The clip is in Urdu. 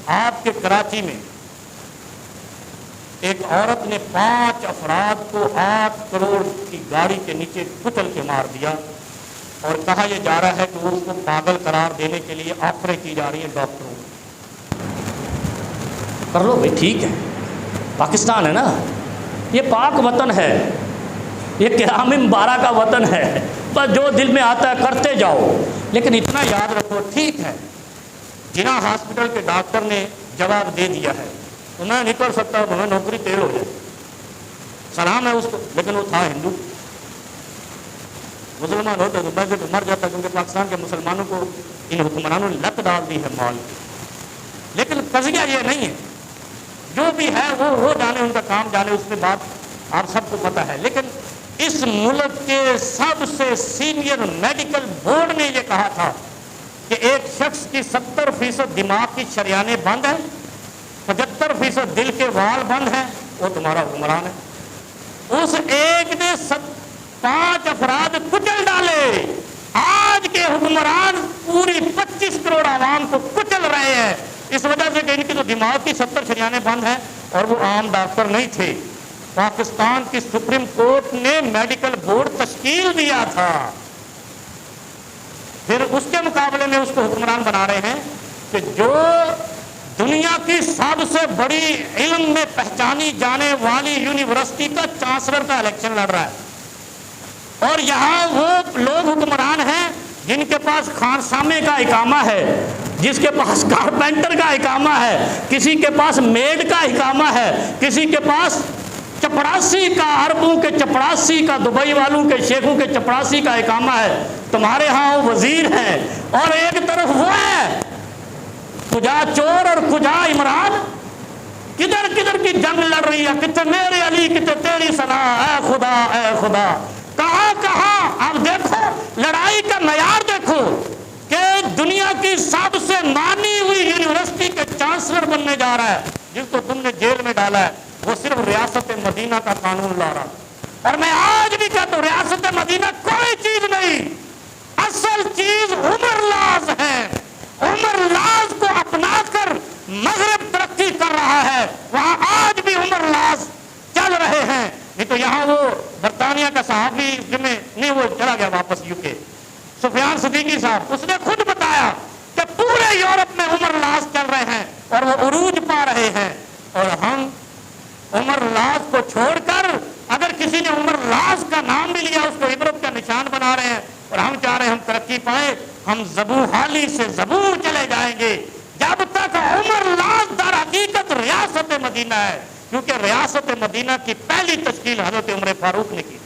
آپ کے کراچی میں ایک عورت نے 5 افراد کو 8 کروڑ کی گاڑی کے نیچے کچل کے مار دیا اور کہا یہ جا رہا ہے کہ وہ اس کو پاگل قرار دینے کے لیے آفریں کی جا رہی ہیں ڈاکٹروں کو۔ کر لو بھائی، ٹھیک ہے، پاکستان ہے نا، یہ پاک وطن ہے، یہ کرام مبارک کا وطن ہے، بس جو دل میں آتا ہے کرتے جاؤ، لیکن اتنا یاد رکھو، ٹھیک ہے جنا ہاسپٹل کے ڈاکٹر نے جواب دے دیا ہے تو میں نہیں کر سکتا، ہمیں نوکری تیل ہو جائے، سلام ہے اس کو، لیکن وہ تھا ہندو، مسلمان ہوتے تو میں تو مر جاتا، کیونکہ پاکستان کے مسلمانوں کو ان حکمرانوں نے لت ڈال دی ہے مال کی۔ لیکن قضیہ یہ نہیں ہے، جو بھی ہے وہ جانے، ان کا کام جانے، اس میں بات آپ سب کو پتہ ہے۔ لیکن اس ملک کے سب سے سینئر میڈیکل بورڈ نے یہ کہا تھا کہ ایک شخص کی 70% دماغ کی شریانیں بند ہیں، 75% دل کے وال بند ہیں، وہ تمہارا حکمران ہے۔ اس ایک نے 5 افراد کچل ڈالے، آج کے حکمران پوری 25 کروڑ عوام کو کچل رہے ہیں، اس وجہ سے کہ ان کی تو دماغ کی 70 شریانیں بند ہیں، اور وہ عام ڈاکٹر نہیں تھے۔ پاکستان کی سپریم کورٹ نے میڈیکل بورڈ تشکیل دیا تھا، پھر اس کے مقابلے میں اس کو حکمران بنا رہے ہیں کہ جو دنیا کی سب سے بڑی علم میں پہچانی جانے والی یونیورسٹی کا چانسلر کا الیکشن لڑ رہا ہے، اور یہاں وہ لوگ حکمران ہیں جن کے پاس خانسامے کا اقامہ ہے، جس کے پاس کارپینٹر کا اقامہ ہے، کسی کے پاس میڈ کا اقامہ ہے، کسی کے پاس چپڑاسی کا، عربوں کے چپڑاسی کا، دبئی والوں کے شیخوں کے چپڑاسی کا اقامہ ہے۔ تمہارے ہاں وہ وزیر ہیں، اور ایک طرف وہ ہے کجا چور اور کجا عمران، کدھر کدھر کی جنگ لڑ رہی ہے، کتے میرے علی، کتے تیری سنا، اے خدا اے خدا، کہاں کہاں۔ اب دیکھو لڑائی کا معیار دیکھو کہ دنیا کی سب سے مانی ہوئی یونیورسٹی کے چانسلر بننے جا رہا ہے، جس کو تم نے جیل میں ڈالا ہے، وہ صرف ریاست مدینہ کا قانون لا رہا۔ اور میں آج بھی کہتا ہوں ریاست مدینہ کوئی چیز نہیں، اصل چیز عمر لاز ہے۔ عمر لاز کو اپنا کر مغرب ترقی کر رہا ہے، وہاں آج بھی عمر لاز چل رہے ہیں۔ نہیں تو یہاں وہ برطانیہ کا صحافی جنہیں نہیں، وہ چلا گیا واپس یو کے، سفیان صدیقی صاحب، اس نے خود بتایا کہ پورے یورپ میں عمر لاز چل رہے ہیں اور وہ عروج پا رہے ہیں، اور ہم عمر لاز کو چھوڑ کر اگر کسی نے عمر لاز کا نام بھی لیا اس کو عبرت کا نشان بنا رہے ہیں، اور ہم چاہ رہے ہیں ہم ترقی پائیں، ہم زبوں حالی سے زبور چلے جائیں گے جب تک عمر لاز در حقیقت ریاست مدینہ ہے، کیونکہ ریاست مدینہ کی پہلی تشکیل حضرت عمر فاروق نے کی۔